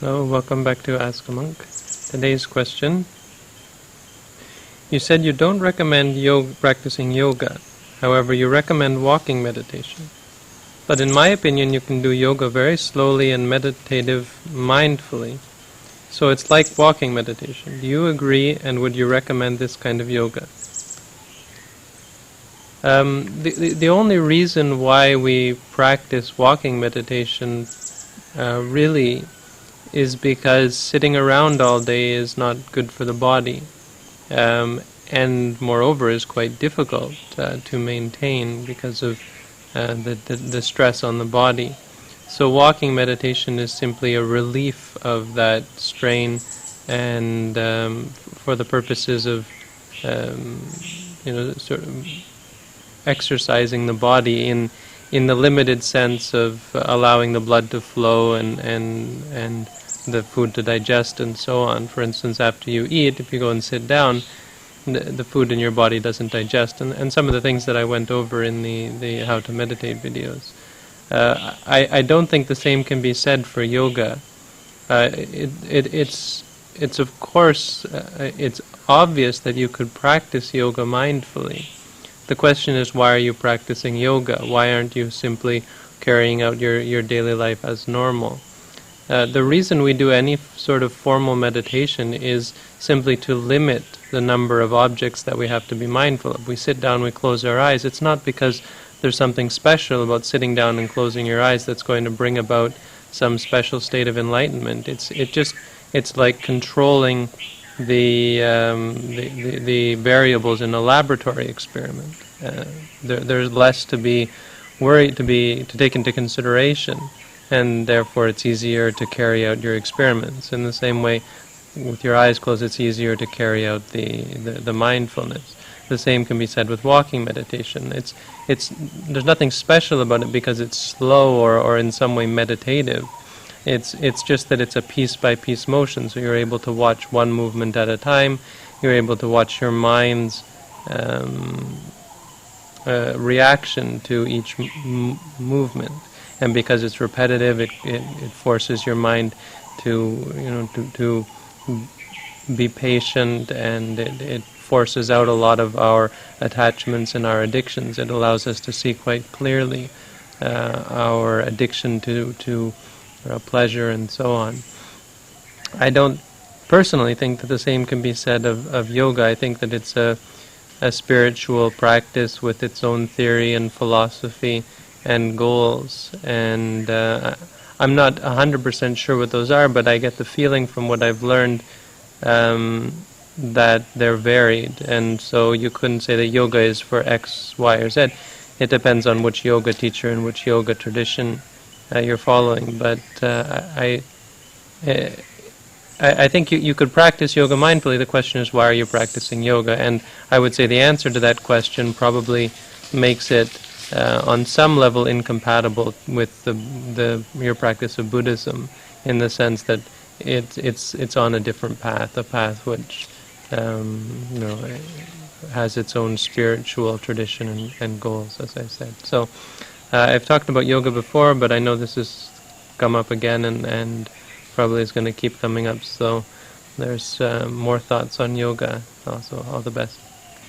Hello, welcome back to Ask a Monk. Today's question. You said you don't recommend practicing yoga. However, you recommend walking meditation. But in my opinion, you can do yoga very slowly and meditative mindfully. So it's like walking meditation. Do you agree, and would you recommend this kind of yoga? The only reason why we practice walking meditation really is because sitting around all day is not good for the body, and moreover is quite difficult to maintain because of the stress on the body. So walking meditation is simply a relief of that strain, and for the purposes of sort of exercising the body in the limited sense of allowing the blood to flow and the food to digest and so on. For instance, after you eat, if you go and sit down, the food in your body doesn't digest, and some of the things that I went over in the How to Meditate videos. I don't think the same can be said for yoga. It's of course it's obvious that you could practice yoga mindfully. The question is, why are you practicing yoga? Why aren't you simply carrying out your daily life as normal? The reason we do any sort of formal meditation is simply to limit the number of objects that we have to be mindful of. We sit down, we close our eyes. It's not because there's something special about sitting down and closing your eyes that's going to bring about some special state of enlightenment. It's like controlling the variables in a laboratory experiment. There's less to be worried, to take into consideration, and therefore it's easier to carry out your experiments. In the same way, with your eyes closed, it's easier to carry out the mindfulness. The same can be said with walking meditation. There's nothing special about it because it's slow or in some way meditative. It's just that it's a piece-by-piece motion, so you're able to watch one movement at a time. You're able to watch your mind's reaction to each movement, and because it's repetitive, it forces your mind to be patient, and it forces out a lot of our attachments and our addictions. It allows us to see quite clearly our addiction to pleasure and so on. I don't personally think that the same can be said of yoga. I think that it's a spiritual practice with its own theory and philosophy and goals, and I'm not 100% sure what those are, but I get the feeling from what I've learned that they're varied, and so you couldn't say that yoga is for X, Y, or Z. It depends on which yoga teacher and which yoga tradition you're following, but I think you could practice yoga mindfully. The question is, why are you practicing yoga? And I would say the answer to that question probably makes it on some level incompatible with your practice of Buddhism, in the sense that it's on a different path, a path which has its own spiritual tradition and goals, as I said. So I've talked about yoga before, but I know this has come up again and probably is going to keep coming up. So there's more thoughts on yoga. Also, all the best.